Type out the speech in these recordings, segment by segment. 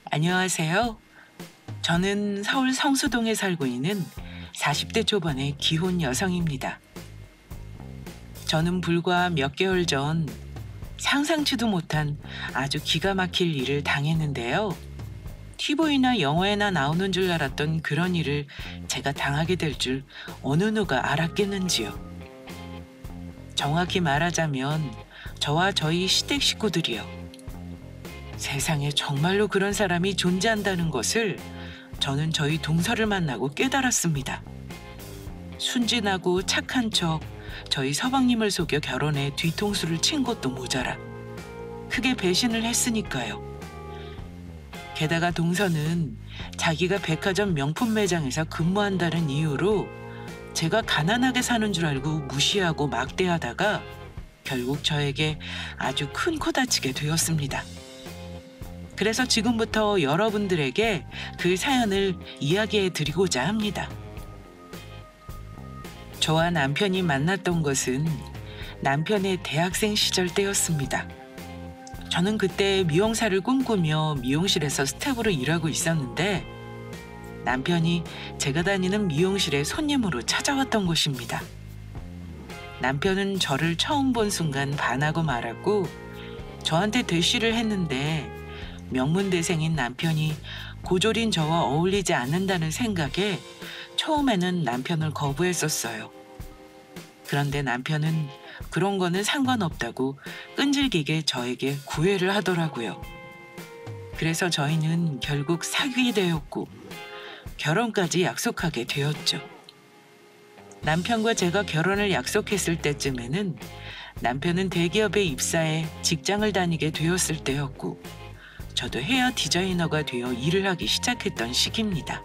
안녕하세요. 저는 서울 성수동에 살고 있는 40대 초반의 기혼 여성입니다. 저는 불과 몇 개월 전 상상치도 못한 아주 기가 막힐 일을 당했는데요. TV나 영화에나 나오는 줄 알았던 그런 일을 제가 당하게 될 줄 어느 누가 알았겠는지요. 정확히 말하자면 저와 저희 시댁 식구들이요. 세상에 정말로 그런 사람이 존재한다는 것을 저는 저희 동서를 만나고 깨달았습니다. 순진하고 착한 척 저희 서방님을 속여 결혼에 뒤통수를 친 것도 모자라 크게 배신을 했으니까요. 게다가 동서는 자기가 백화점 명품 매장에서 근무한다는 이유로 제가 가난하게 사는 줄 알고 무시하고 막대하다가 결국 저에게 아주 큰 코 다치게 되었습니다. 그래서 지금부터 여러분들에게 그 사연을 이야기해 드리고자 합니다. 저와 남편이 만났던 것은 남편의 대학생 시절 때였습니다. 저는 그때 미용사를 꿈꾸며 미용실에서 스텝으로 일하고 있었는데 남편이 제가 다니는 미용실에 손님으로 찾아왔던 것입니다. 남편은 저를 처음 본 순간 반하고 말았고 저한테 대시를 했는데 명문대생인 남편이 고졸인 저와 어울리지 않는다는 생각에 처음에는 남편을 거부했었어요. 그런데 남편은 그런 거는 상관없다고 끈질기게 저에게 구애를 하더라고요. 그래서 저희는 결국 사귀게 되었고 결혼까지 약속하게 되었죠. 남편과 제가 결혼을 약속했을 때쯤에는 남편은 대기업에 입사해 직장을 다니게 되었을 때였고 저도 헤어 디자이너가 되어 일을 하기 시작했던 시기입니다.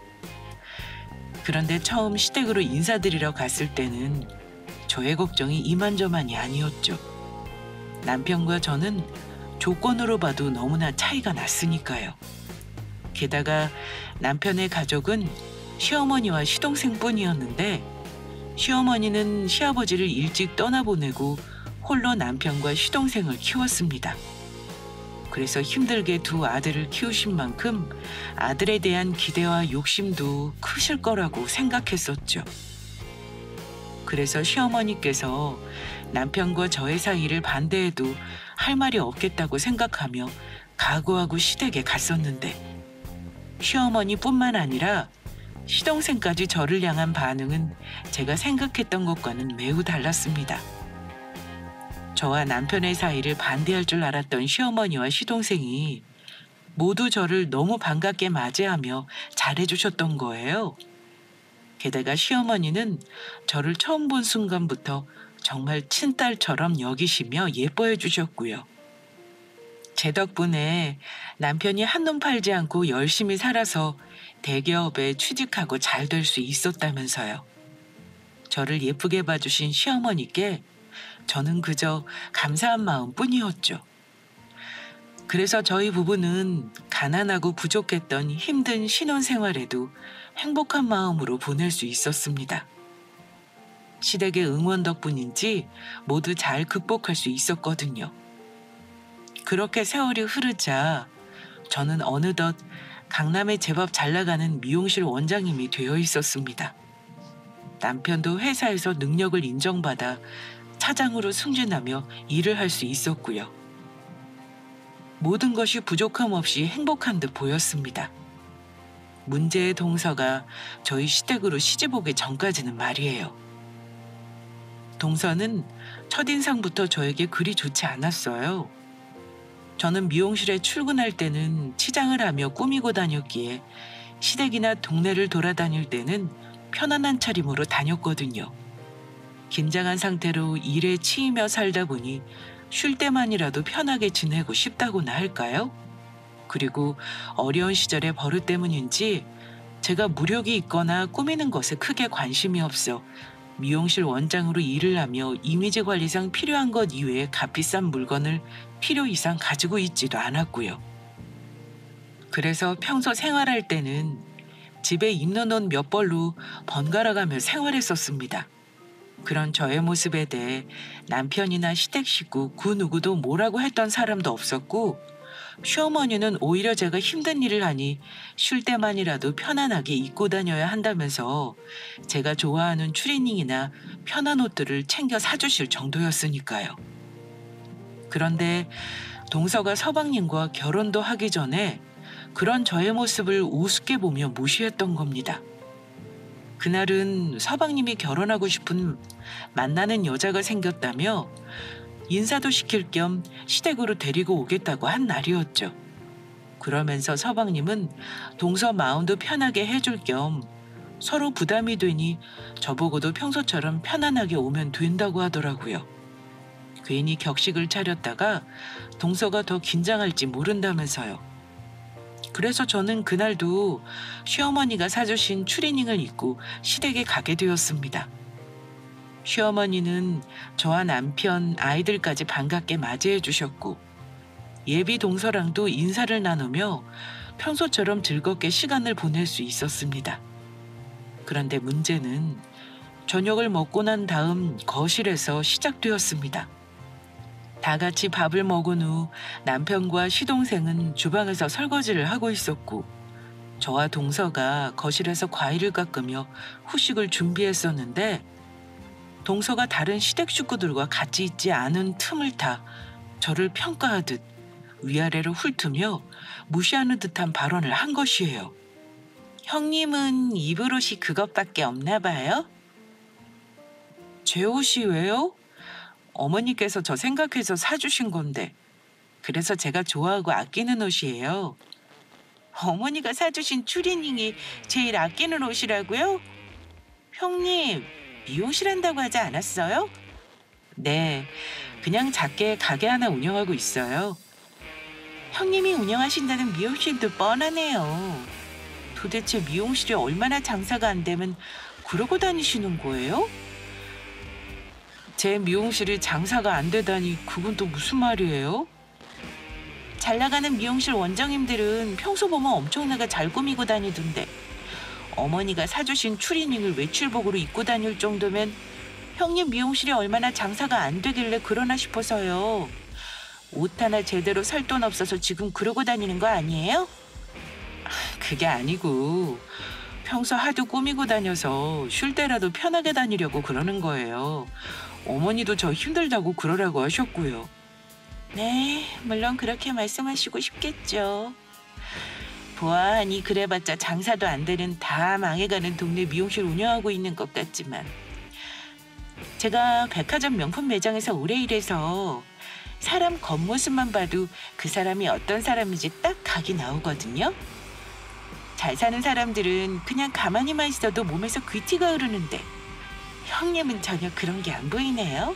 그런데 처음 시댁으로 인사드리러 갔을 때는 저의 걱정이 이만저만이 아니었죠. 남편과 저는 조건으로 봐도 너무나 차이가 났으니까요. 게다가 남편의 가족은 시어머니와 시동생뿐이었는데 시어머니는 시아버지를 일찍 떠나보내고 홀로 남편과 시동생을 키웠습니다. 그래서 힘들게 두 아들을 키우신 만큼 아들에 대한 기대와 욕심도 크실 거라고 생각했었죠. 그래서 시어머니께서 남편과 저의 사이를 반대해도 할 말이 없겠다고 생각하며 각오하고 시댁에 갔었는데 시어머니뿐만 아니라 시동생까지 저를 향한 반응은 제가 생각했던 것과는 매우 달랐습니다. 저와 남편의 사이를 반대할 줄 알았던 시어머니와 시동생이 모두 저를 너무 반갑게 맞이하며 잘해주셨던 거예요. 게다가 시어머니는 저를 처음 본 순간부터 정말 친딸처럼 여기시며 예뻐해 주셨고요. 제 덕분에 남편이 한눈 팔지 않고 열심히 살아서 대기업에 취직하고 잘 될 수 있었다면서요. 저를 예쁘게 봐주신 시어머니께 저는 그저 감사한 마음뿐이었죠. 그래서 저희 부부는 가난하고 부족했던 힘든 신혼생활에도 행복한 마음으로 보낼 수 있었습니다. 시댁의 응원 덕분인지 모두 잘 극복할 수 있었거든요. 그렇게 세월이 흐르자 저는 어느덧 강남에 제법 잘 나가는 미용실 원장님이 되어 있었습니다. 남편도 회사에서 능력을 인정받아 차장으로 승진하며 일을 할 수 있었고요. 모든 것이 부족함 없이 행복한 듯 보였습니다. 문제의 동서가 저희 시댁으로 시집 오기 전까지는 말이에요. 동서는 첫인상부터 저에게 그리 좋지 않았어요. 저는 미용실에 출근할 때는 치장을 하며 꾸미고 다녔기에 시댁이나 동네를 돌아다닐 때는 편안한 차림으로 다녔거든요. 긴장한 상태로 일에 치이며 살다 보니 쉴 때만이라도 편하게 지내고 싶다고나 할까요? 그리고 어려운 시절의 버릇 때문인지 제가 무력이 있거나 꾸미는 것에 크게 관심이 없어 미용실 원장으로 일을 하며 이미지 관리상 필요한 것 이외에 값비싼 물건을 필요 이상 가지고 있지도 않았고요. 그래서 평소 생활할 때는 집에 입는 옷 몇 벌로 번갈아가며 생활했었습니다. 그런 저의 모습에 대해 남편이나 시댁 식구 그 누구도 뭐라고 했던 사람도 없었고 시어머니는 오히려 제가 힘든 일을 하니 쉴 때만이라도 편안하게 입고 다녀야 한다면서 제가 좋아하는 추리닝이나 편한 옷들을 챙겨 사주실 정도였으니까요. 그런데 동서가 서방님과 결혼도 하기 전에 그런 저의 모습을 우습게 보며 무시했던 겁니다. 그날은 서방님이 결혼하고 싶은 만나는 여자가 생겼다며 인사도 시킬 겸 시댁으로 데리고 오겠다고 한 날이었죠. 그러면서 서방님은 동서 마음도 편하게 해줄 겸 서로 부담이 되니 저보고도 평소처럼 편안하게 오면 된다고 하더라고요. 괜히 격식을 차렸다가 동서가 더 긴장할지 모른다면서요. 그래서 저는 그날도 시어머니가 사주신 추리닝을 입고 시댁에 가게 되었습니다. 시어머니는 저와 남편, 아이들까지 반갑게 맞이해 주셨고 예비 동서랑도 인사를 나누며 평소처럼 즐겁게 시간을 보낼 수 있었습니다. 그런데 문제는 저녁을 먹고 난 다음 거실에서 시작되었습니다. 다 같이 밥을 먹은 후 남편과 시동생은 주방에서 설거지를 하고 있었고 저와 동서가 거실에서 과일을 깎으며 후식을 준비했었는데 동서가 다른 시댁 식구들과 같이 있지 않은 틈을 타 저를 평가하듯 위아래로 훑으며 무시하는 듯한 발언을 한 것이에요. 형님은 입을 옷이 그것밖에 없나 봐요? 제 옷이 왜요? 어머니께서 저 생각해서 사주신 건데 그래서 제가 좋아하고 아끼는 옷이에요. 어머니가 사주신 추리닝이 제일 아끼는 옷이라고요? 형님, 미용실 한다고 하지 않았어요? 네, 그냥 작게 가게 하나 운영하고 있어요. 형님이 운영하신다는 미용실도 뻔하네요. 도대체 미용실이 얼마나 장사가 안 되면 그러고 다니시는 거예요? 제 미용실이 장사가 안 되다니 그건 또 무슨 말이에요? 잘 나가는 미용실 원장님들은 평소 보면 엄청나게 잘 꾸미고 다니던데 어머니가 사주신 추리닝을 외출복으로 입고 다닐 정도면 형님 미용실이 얼마나 장사가 안 되길래 그러나 싶어서요. 옷 하나 제대로 살 돈 없어서 지금 그러고 다니는 거 아니에요? 그게 아니고 평소 하도 꾸미고 다녀서 쉴 때라도 편하게 다니려고 그러는 거예요. 어머니도 저 힘들다고 그러라고 하셨고요. 네, 물론 그렇게 말씀하시고 싶겠죠. 보아하니 그래봤자 장사도 안 되는 다 망해가는 동네 미용실 운영하고 있는 것 같지만 제가 백화점 명품 매장에서 오래 일해서 사람 겉모습만 봐도 그 사람이 어떤 사람인지 딱 각이 나오거든요. 잘 사는 사람들은 그냥 가만히만 있어도 몸에서 귀티가 흐르는데 형님은 전혀 그런 게 안 보이네요.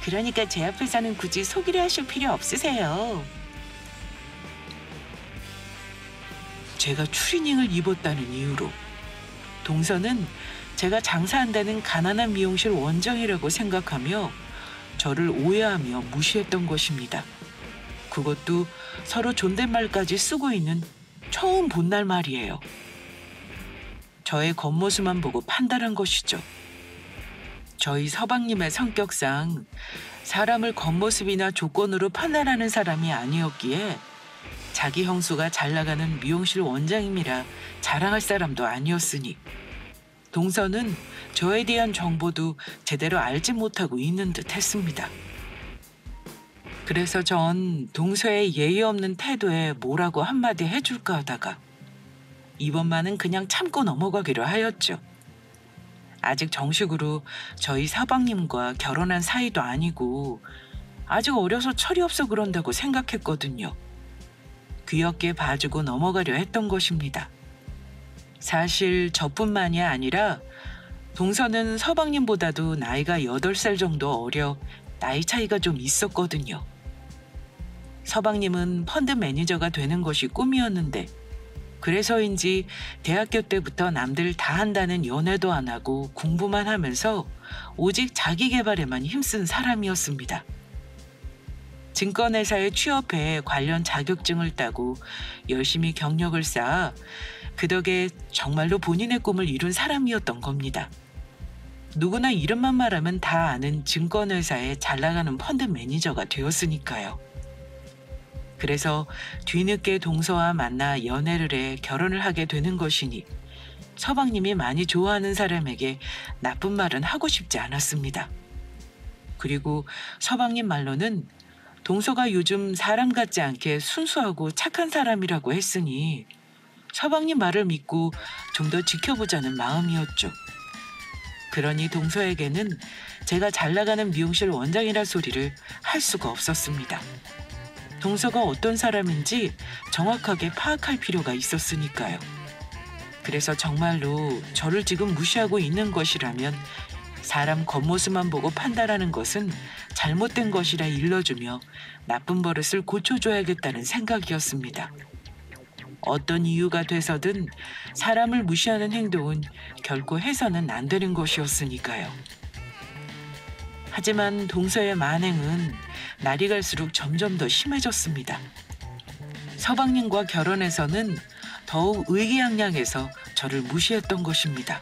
그러니까 제 앞에서는 굳이 속이려 하실 필요 없으세요. 제가 추리닝을 입었다는 이유로 동서는 제가 장사한다는 가난한 미용실 원장이라고 생각하며 저를 오해하며 무시했던 것입니다. 그것도 서로 존댓말까지 쓰고 있는 처음 본 날 말이에요. 저의 겉모습만 보고 판단한 것이죠. 저희 서방님의 성격상 사람을 겉모습이나 조건으로 판단하는 사람이 아니었기에 자기 형수가 잘 나가는 미용실 원장님이라 자랑할 사람도 아니었으니 동서는 저에 대한 정보도 제대로 알지 못하고 있는 듯 했습니다. 그래서 전 동서의 예의 없는 태도에 뭐라고 한마디 해줄까 하다가 이번만은 그냥 참고 넘어가기로 하였죠. 아직 정식으로 저희 서방님과 결혼한 사이도 아니고 아직 어려서 철이 없어 그런다고 생각했거든요. 귀엽게 봐주고 넘어가려 했던 것입니다. 사실 저뿐만이 아니라 동서는 서방님보다도 나이가 8살 정도 어려 나이 차이가 좀 있었거든요. 서방님은 펀드 매니저가 되는 것이 꿈이었는데 그래서인지 대학교 때부터 남들 다 한다는 연애도 안 하고 공부만 하면서 오직 자기 개발에만 힘쓴 사람이었습니다. 증권회사에 취업해 관련 자격증을 따고 열심히 경력을 쌓아 그 덕에 정말로 본인의 꿈을 이룬 사람이었던 겁니다. 누구나 이름만 말하면 다 아는 증권회사에 잘 나가는 펀드 매니저가 되었으니까요. 그래서 뒤늦게 동서와 만나 연애를 해 결혼을 하게 되는 것이니 서방님이 많이 좋아하는 사람에게 나쁜 말은 하고 싶지 않았습니다. 그리고 서방님 말로는 동서가 요즘 사람 같지 않게 순수하고 착한 사람이라고 했으니 서방님 말을 믿고 좀 더 지켜보자는 마음이었죠. 그러니 동서에게는 제가 잘 나가는 미용실 원장이라 소리를 할 수가 없었습니다. 동서가 어떤 사람인지 정확하게 파악할 필요가 있었으니까요. 그래서 정말로 저를 지금 무시하고 있는 것이라면 사람 겉모습만 보고 판단하는 것은 잘못된 것이라 일러주며 나쁜 버릇을 고쳐줘야겠다는 생각이었습니다. 어떤 이유가 돼서든 사람을 무시하는 행동은 결코 해서는 안 되는 것이었으니까요. 하지만 동서의 만행은 날이 갈수록 점점 더 심해졌습니다. 서방님과 결혼해서는 더욱 의기양양해서 저를 무시했던 것입니다.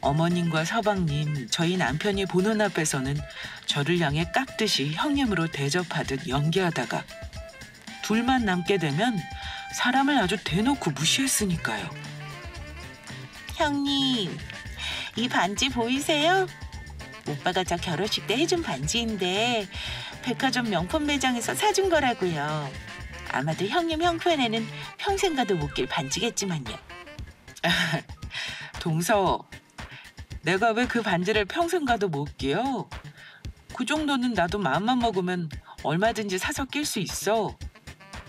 어머님과 서방님, 저희 남편이 보는 앞에서는 저를 향해 깍듯이 형님으로 대접하듯 연기하다가 둘만 남게 되면 사람을 아주 대놓고 무시했으니까요. 형님, 이 반지 보이세요? 오빠가 저 결혼식 때 해준 반지인데 백화점 명품 매장에서 사준 거라고요. 아마도 형님 형편에는 평생 가도 못 낄 반지겠지만요. 동서, 내가 왜 그 반지를 평생 가도 못 끼요? 그 정도는 나도 마음만 먹으면 얼마든지 사서 낄 수 있어.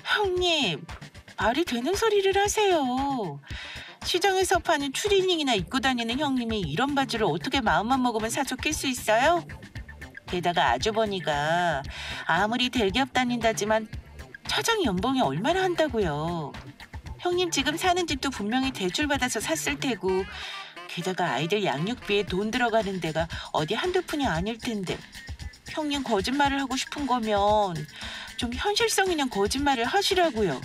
형님, 말이 되는 소리를 하세요. 시장에서 파는 추리닝이나 입고 다니는 형님이 이런 바지를 어떻게 마음만 먹으면 사서 낄 수 있어요? 게다가 아주버니가 아무리 대기업 다닌다지만 차장 연봉이 얼마나 한다고요. 형님 지금 사는 집도 분명히 대출받아서 샀을 테고 게다가 아이들 양육비에 돈 들어가는 데가 어디 한두 푼이 아닐 텐데 형님 거짓말을 하고 싶은 거면 좀 현실성 있는 거짓말을 하시라고요.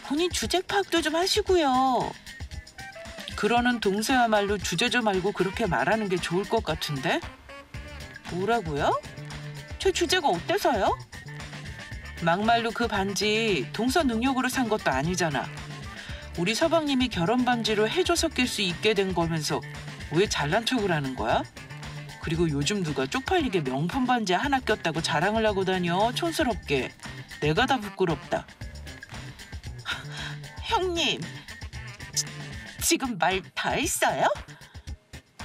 본인 주제 파악도 좀 하시고요. 그러는 동서야말로 주제 좀 알고 그렇게 말하는 게 좋을 것 같은데? 뭐라고요? 제 주제가 어때서요? 막말로 그 반지 동서 능력으로 산 것도 아니잖아. 우리 서방님이 결혼 반지로 해줘서 낄 수 있게 된 거면서 왜 잘난 척을 하는 거야? 그리고 요즘 누가 쪽팔리게 명품 반지 하나 꼈다고 자랑을 하고 다녀, 촌스럽게. 내가 다 부끄럽다. 형님, 지금 말 다 했어요?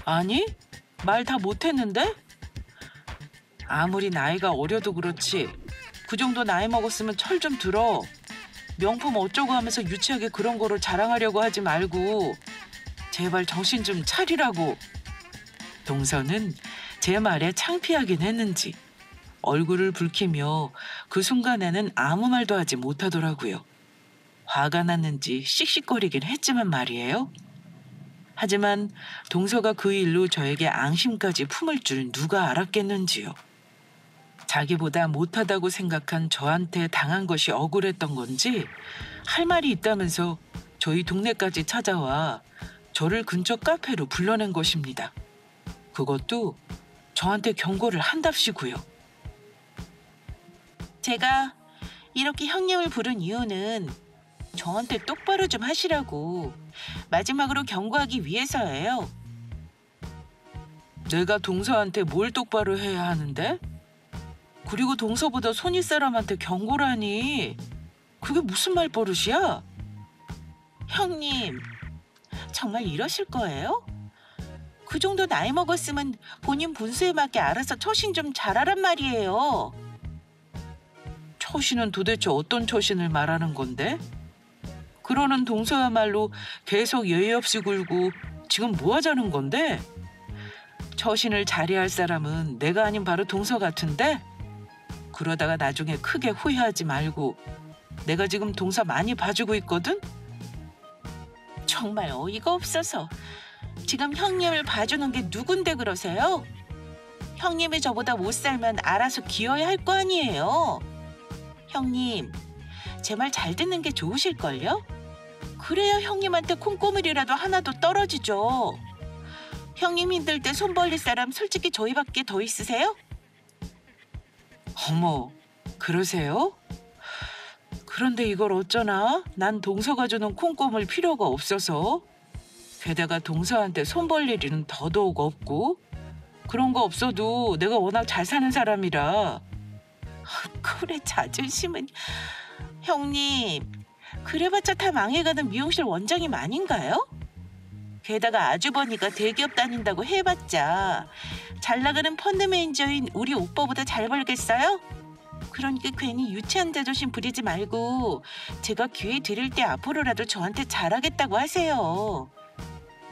아니, 말 다 못했는데? 아무리 나이가 어려도 그렇지 그 정도 나이 먹었으면 철 좀 들어. 명품 어쩌고 하면서 유치하게 그런 거를 자랑하려고 하지 말고 제발 정신 좀 차리라고. 동서는 제 말에 창피하긴 했는지 얼굴을 붉히며 그 순간에는 아무 말도 하지 못하더라고요. 화가 났는지 씩씩거리긴 했지만 말이에요. 하지만 동서가 그 일로 저에게 앙심까지 품을 줄 누가 알았겠는지요. 자기보다 못하다고 생각한 저한테 당한 것이 억울했던 건지 할 말이 있다면서 저희 동네까지 찾아와 저를 근처 카페로 불러낸 것입니다. 그것도 저한테 경고를 한답시고요. 제가 이렇게 형님을 부른 이유는 저한테 똑바로 좀 하시라고 마지막으로 경고하기 위해서예요. 내가 동서한테 뭘 똑바로 해야 하는데? 그리고 동서보다 손윗 사람한테 경고라니. 그게 무슨 말버릇이야? 형님, 정말 이러실 거예요? 그 정도 나이 먹었으면 본인 분수에 맞게 알아서 처신 좀 잘하란 말이에요. 처신은 도대체 어떤 처신을 말하는 건데? 그러는 동서야말로 계속 예의 없이 굴고 지금 뭐 하자는 건데? 처신을 잘해야 할 사람은 내가 아닌 바로 동서 같은데? 그러다가 나중에 크게 후회하지 말고. 내가 지금 동서 많이 봐주고 있거든? 정말 어이가 없어서 지금 형님을 봐주는 게 누군데 그러세요? 형님이 저보다 못 살면 알아서 기어야 할 거 아니에요. 형님, 제 말 잘 듣는 게 좋으실걸요? 그래야 형님한테 콩고물이라도 하나도 떨어지죠. 형님 힘들 때 손 벌릴 사람 솔직히 저희밖에 더 있으세요? 어머, 그러세요? 그런데 이걸 어쩌나? 난 동서가 주는 콩고물 필요가 없어서. 게다가 동서한테 손 벌 일은 더더욱 없고. 그런 거 없어도 내가 워낙 잘 사는 사람이라. 그래, 자존심은. 형님, 그래봤자 다 망해가는 미용실 원장님 아닌가요? 게다가 아주버니가 대기업 다닌다고 해봤자 잘 나가는 펀드 매니저인 우리 오빠보다 잘 벌겠어요? 그러니까 괜히 유치한 자존심 부리지 말고 제가 기회 드릴 때 앞으로라도 저한테 잘하겠다고 하세요.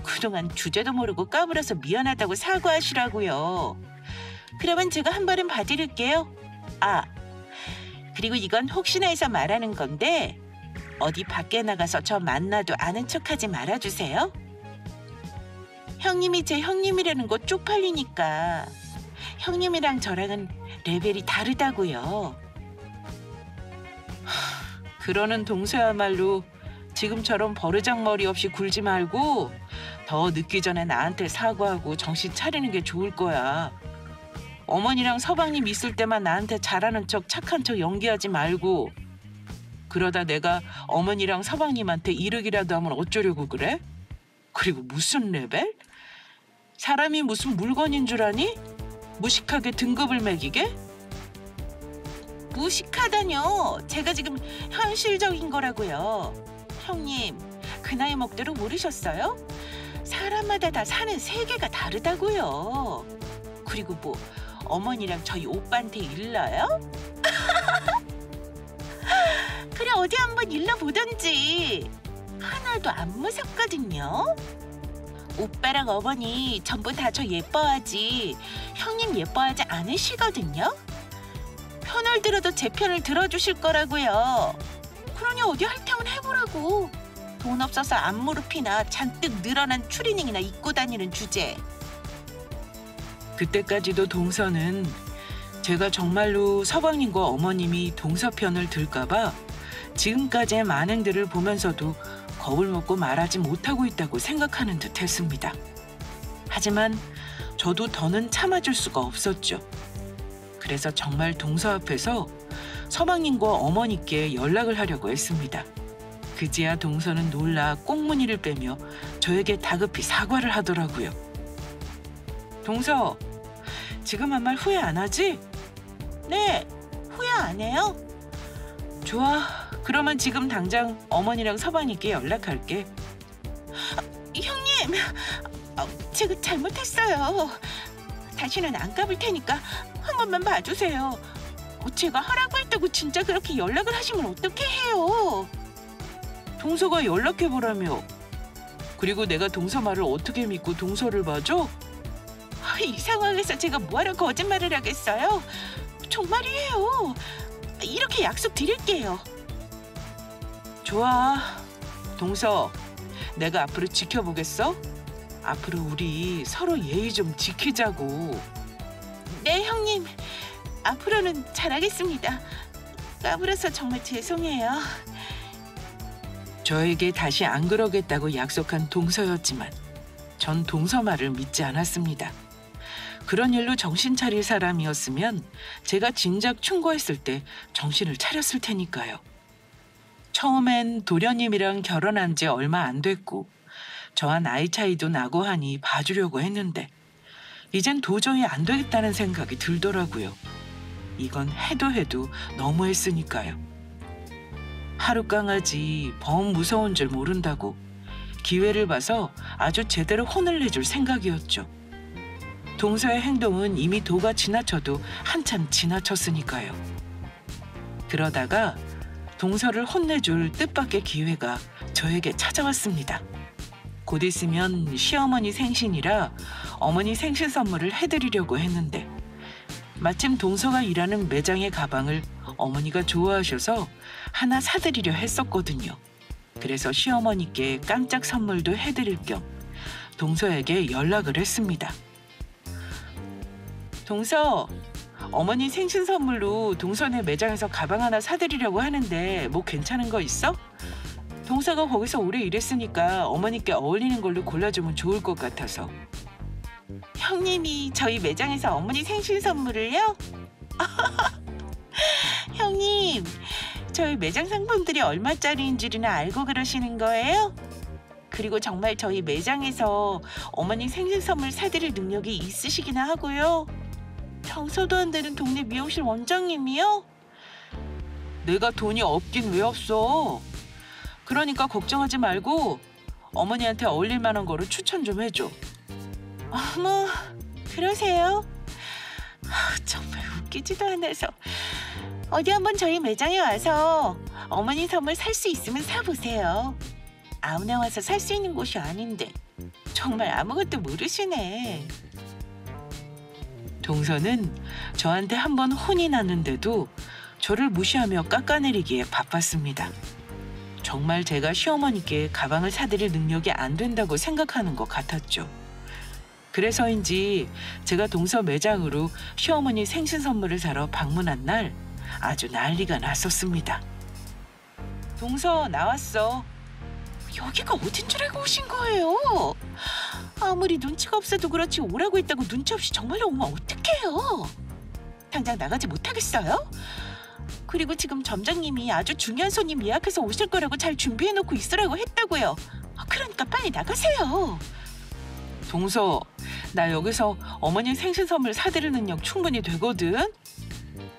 그동안 주제도 모르고 까불어서 미안하다고 사과하시라고요. 그러면 제가 한 번은 봐드릴게요. 아, 그리고 이건 혹시나 해서 말하는 건데 어디 밖에 나가서 저 만나도 아는 척하지 말아주세요. 형님이 제 형님이라는 거 쪽팔리니까. 형님이랑 저랑은 레벨이 다르다고요. 그러는 동서야말로 지금처럼 버르장머리 없이 굴지 말고 더 늦기 전에 나한테 사과하고 정신 차리는 게 좋을 거야. 어머니랑 서방님 있을 때만 나한테 잘하는 척 착한 척 연기하지 말고. 그러다 내가 어머니랑 서방님한테 이르기라도 하면 어쩌려고 그래? 그리고 무슨 레벨? 사람이 무슨 물건인 줄 아니? 무식하게 등급을 매기게? 무식하다뇨. 제가 지금 현실적인 거라고요. 형님, 그 나이 먹대로 모르셨어요? 사람마다 다 사는 세계가 다르다고요. 그리고 뭐 어머니랑 저희 오빠한테 일러요? 그래, 어디 한번 일러보던지. 하나도 안 무섭거든요. 오빠랑 어머니 전부 다 저 예뻐하지 형님 예뻐하지 않으시거든요. 편을 들어도 제 편을 들어주실 거라고요. 그러니 어디 할당을 해보라고. 돈 없어서 앞무릎이나 잔뜩 늘어난 추리닝이나 입고 다니는 주제. 그때까지도 동서는 제가 정말로 서방님과 어머님이 동서 편을 들까봐 지금까지의 만행들을 보면서도 겁을 먹고 말하지 못하고 있다고 생각하는 듯 했습니다. 하지만 저도 더는 참아줄 수가 없었죠. 그래서 정말 동서 앞에서 서방님과 어머니께 연락을 하려고 했습니다. 그제야 동서는 놀라 꽁무니를 빼며 저에게 다급히 사과를 하더라고요. 동서, 지금 한 말 후회 안 하지? 네, 후회 안 해요. 좋아, 그러면 지금 당장 어머니랑 서방님께 연락할게. 형님, 제가 잘못했어요. 다시는 안 까불 테니까 한 번만 봐주세요. 제가 하라고 했다고 진짜 그렇게 연락을 하시면 어떻게 해요? 동서가 연락해보라며. 그리고 내가 동서 말을 어떻게 믿고 동서를 봐줘? 이 상황에서 제가 뭐하러 거짓말을 하겠어요? 정말이에요. 이렇게 약속 드릴게요. 좋아, 동서, 내가 앞으로 지켜보겠어? 앞으로 우리 서로 예의 좀 지키자고. 네, 형님. 앞으로는 잘하겠습니다. 까불어서 정말 죄송해요. 저에게 다시 안 그러겠다고 약속한 동서였지만 전 동서 말을 믿지 않았습니다. 그런 일로 정신 차릴 사람이었으면 제가 진작 충고했을 때 정신을 차렸을 테니까요. 처음엔 도련님이랑 결혼한 지 얼마 안 됐고 저와 나이 차이도 나고 하니 봐주려고 했는데 이젠 도저히 안 되겠다는 생각이 들더라고요. 이건 해도 너무했으니까요. 하룻강아지 범 무서운 줄 모른다고 기회를 봐서 아주 제대로 혼을 내줄 생각이었죠. 동서의 행동은 이미 도가 지나쳐도 한참 지나쳤으니까요. 그러다가 동서를 혼내줄 뜻밖의 기회가 저에게 찾아왔습니다. 곧 있으면 시어머니 생신이라 어머니 생신 선물을 해드리려고 했는데 마침 동서가 일하는 매장의 가방을 어머니가 좋아하셔서 하나 사드리려 했었거든요. 그래서 시어머니께 깜짝 선물도 해드릴 겸 동서에게 연락을 했습니다. 동서, 어머니 생신 선물로 동서네 매장에서 가방 하나 사드리려고 하는데 뭐 괜찮은 거 있어? 동서가 거기서 오래 일했으니까 어머니께 어울리는 걸로 골라주면 좋을 것 같아서. 형님이 저희 매장에서 어머니 생신 선물을요? 형님, 저희 매장 상품들이 얼마짜리인지는 알고 그러시는 거예요? 그리고 정말 저희 매장에서 어머니 생신 선물 사드릴 능력이 있으시기나 하고요. 청소도 안 되는 동네 미용실 원장님이요? 내가 돈이 없긴 왜 없어. 그러니까 걱정하지 말고 어머니한테 어울릴 만한 거를 추천 좀 해줘. 어머, 그러세요? 정말 웃기지도 않아서. 어디 한번 저희 매장에 와서 어머니 선물 살 수 있으면 사보세요. 아무나 와서 살 수 있는 곳이 아닌데 정말 아무것도 모르시네. 동서는 저한테 한 번 혼이 났는데도 저를 무시하며 깎아내리기에 바빴습니다. 정말 제가 시어머니께 가방을 사드릴 능력이 안 된다고 생각하는 것 같았죠. 그래서인지 제가 동서 매장으로 시어머니 생신 선물을 사러 방문한 날 아주 난리가 났었습니다. 동서 나왔어. 여기가 어딘 줄 알고 오신 거예요? 아무리 눈치가 없어도 그렇지 오라고 했다고 눈치 없이 정말로 오면 어떡해요? 당장 나가지 못하겠어요? 그리고 지금 점장님이 아주 중요한 손님 예약해서 오실 거라고 잘 준비해놓고 있으라고 했다고요. 그러니까 빨리 나가세요. 동서, 나 여기서 어머니 생신 선물 사드릴 능력 충분히 되거든?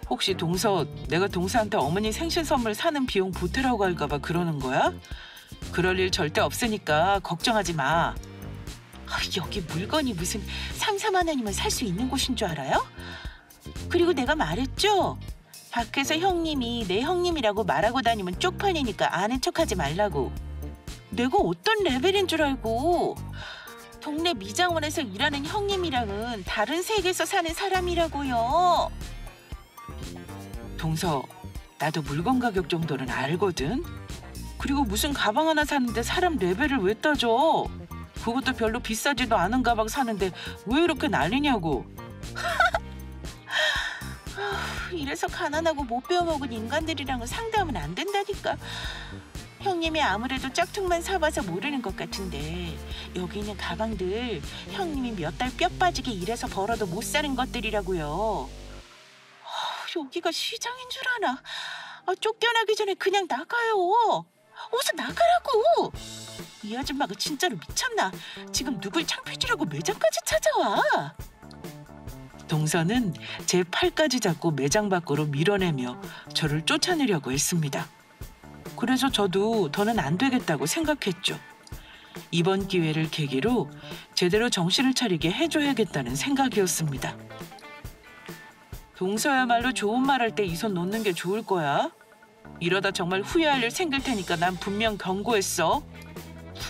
혹시 동서, 내가 동서한테 어머니 생신 선물 사는 비용 보태라고 할까 봐 그러는 거야? 그럴 일 절대 없으니까 걱정하지 마. 여기 물건이 무슨 3, 4만 원이면 살 수 있는 곳인 줄 알아요? 그리고 내가 말했죠? 밖에서 형님이 내 형님이라고 말하고 다니면 쪽팔리니까 아는 척하지 말라고. 내가 어떤 레벨인 줄 알고. 동네 미장원에서 일하는 형님이랑은 다른 세계에서 사는 사람이라고요. 동서, 나도 물건 가격 정도는 알거든? 그리고 무슨 가방 하나 사는데 사람 레벨을 왜 따져? 그것도 별로 비싸지도 않은 가방 사는데 왜 이렇게 난리냐고. 이래서 가난하고 못 배워먹은 인간들이랑은 상대하면 안 된다니까. 형님이 아무래도 짝퉁만 사봐서 모르는 것 같은데 여기 있는 가방들 형님이 몇 달 뼈 빠지게 일해서 벌어도 못 사는 것들이라고요. 여기가 시장인 줄 아나? 쫓겨나기 전에 그냥 나가요. 어서 나가라고. 이 아줌마가 진짜로 미쳤나? 지금 누굴 창피해주려고 매장까지 찾아와. 동서는 제 팔까지 잡고 매장 밖으로 밀어내며 저를 쫓아내려고 했습니다. 그래서 저도 더는 안 되겠다고 생각했죠. 이번 기회를 계기로 제대로 정신을 차리게 해줘야겠다는 생각이었습니다. 동서야말로 좋은 말 할 때 이 손 놓는 게 좋을 거야. 이러다 정말 후회할 일 생길 테니까 난 분명 경고했어.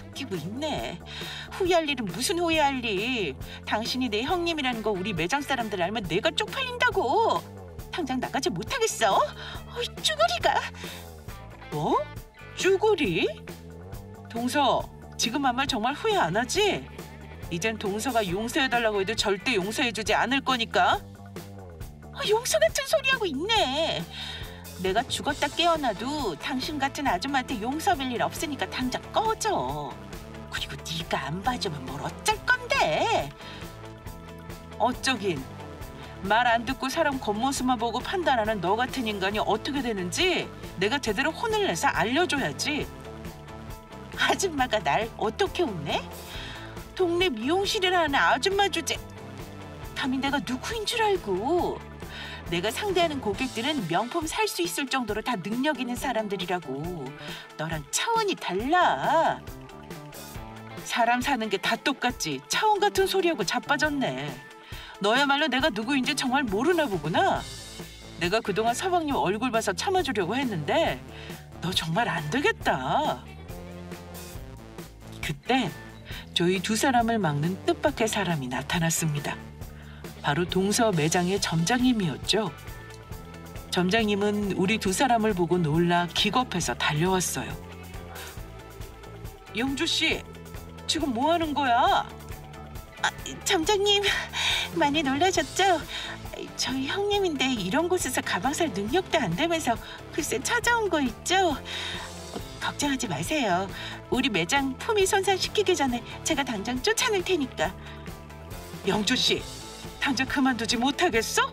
웃기고 있네. 후회할 일은 무슨 후회할 일. 당신이 내 형님이라는 거 우리 매장 사람들 알면 내가 쪽팔린다고. 당장 나가지 못하겠어? 쭈구리가. 뭐? 쭈구리? 동서, 지금 한 말 정말 후회 안 하지? 이젠 동서가 용서해달라고 해도 절대 용서해주지 않을 거니까. 용서 같은 소리 하고 있네. 내가 죽었다 깨어나도 당신 같은 아줌마한테 용서 빌 일 없으니까 당장 꺼져. 그리고 네가 안 봐주면 뭘 어쩔 건데. 어쩌긴. 말 안 듣고 사람 겉모습만 보고 판단하는 너 같은 인간이 어떻게 되는지 내가 제대로 혼을 내서 알려줘야지. 아줌마가 날 어떻게 혼내? 동네 미용실을 하는 아줌마 주제. 감히 내가 누구인 줄 알고. 내가 상대하는 고객들은 명품 살 수 있을 정도로 다 능력 있는 사람들이라고. 너랑 차원이 달라. 사람 사는 게 다 똑같지. 차원 같은 소리하고 자빠졌네. 너야말로 내가 누구인지 정말 모르나 보구나. 내가 그동안 서방님 얼굴 봐서 참아주려고 했는데 너 정말 안 되겠다. 그때 저희 두 사람을 막는 뜻밖의 사람이 나타났습니다. 바로 동서 매장의 점장님이었죠. 점장님은 우리 두 사람을 보고 놀라 기겁해서 달려왔어요. 영주 씨, 지금 뭐 하는 거야? 점장님, 많이 놀라셨죠? 저희 형님인데 이런 곳에서 가방 살 능력도 안 되면서 글쎄 찾아온 거 있죠? 걱정하지 마세요. 우리 매장 품위 손상시키기 전에 제가 당장 쫓아낼 테니까. 영주 씨, 당장 그만두지 못하겠어?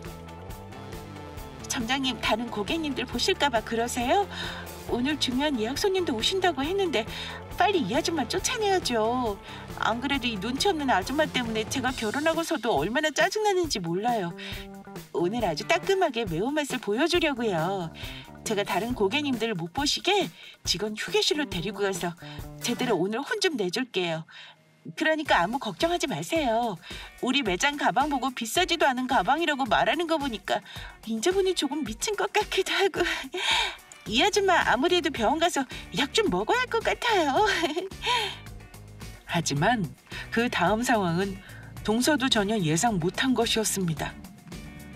점장님 다른 고객님들 보실까 봐 그러세요? 오늘 중요한 예약 손님도 오신다고 했는데 빨리 이 아줌마 쫓아내야죠. 안 그래도 이 눈치 없는 아줌마 때문에 제가 결혼하고서도 얼마나 짜증나는지 몰라요. 오늘 아주 따끔하게 매운맛을 보여주려고요. 제가 다른 고객님들 못 보시게 직원 휴게실로 데리고 가서 제대로 오늘 혼 좀 내줄게요. 그러니까 아무 걱정하지 마세요. 우리 매장 가방 보고 비싸지도 않은 가방이라고 말하는 거 보니까 인제분이 조금 미친 것 같기도 하고. 이 아줌마 아무래도 병원 가서 약 좀 먹어야 할 것 같아요. 하지만 그 다음 상황은 동서도 전혀 예상 못한 것이었습니다.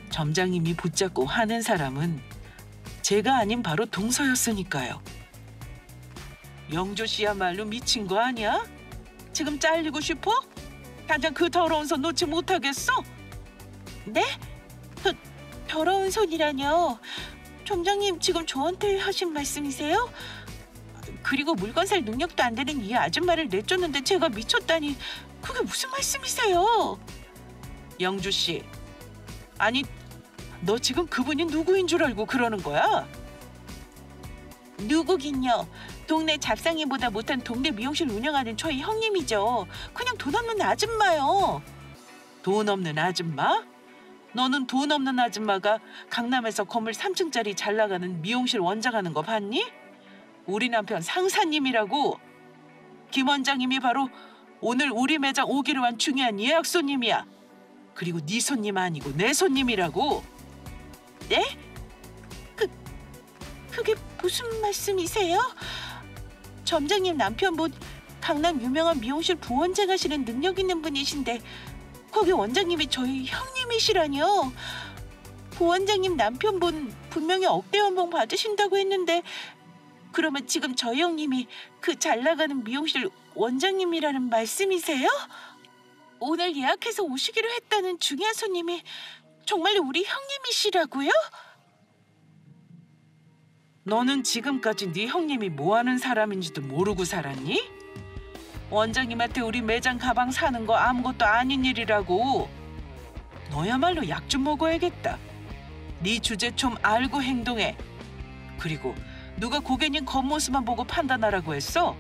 점장님이 붙잡고 화낸 사람은 제가 아닌 바로 동서였으니까요. 영조 씨야말로 미친 거 아니야? 지금 잘리고 싶어? 당장 그 더러운 손 놓지 못하겠어? 네? 더러운 손이라뇨? 점장님 지금 저한테 하신 말씀이세요? 그리고 물건 살 능력도 안 되는 이 아줌마를 내쫓는데 제가 미쳤다니 그게 무슨 말씀이세요? 영주 씨, 아니 너 지금 그분이 누구인 줄 알고 그러는 거야? 누구긴요. 동네 잡상이보다 못한 동네 미용실 운영하는 저희 형님이죠. 그냥 돈 없는 아줌마요. 돈 없는 아줌마? 너는 돈 없는 아줌마가 강남에서 건물 3층짜리 잘 나가는 미용실 원장하는 거 봤니? 우리 남편 상사님이라고. 김 원장님이 바로 오늘 우리 매장 오기로 한 중요한 예약 손님이야. 그리고 네 손님 아니고 내 손님이라고. 네? 그게 무슨 말씀이세요? 점장님 남편분 강남 유명한 미용실 부원장 하시는 능력 있는 분이신데 거기 원장님이 저희 형님이시라뇨. 부원장님 남편분 분명히 억대 연봉 받으신다고 했는데 그러면 지금 저희 형님이 그 잘 나가는 미용실 원장님이라는 말씀이세요? 오늘 예약해서 오시기로 했다는 중요한 손님이 정말로 우리 형님이시라고요? 너는 지금까지 네 형님이 뭐 하는 사람인지도 모르고 살았니? 원장님한테 우리 매장 가방 사는 거 아무것도 아닌 일이라고. 너야말로 약 좀 먹어야겠다. 네 주제 좀 알고 행동해. 그리고 누가 고객님 겉모습만 보고 판단하라고 했어?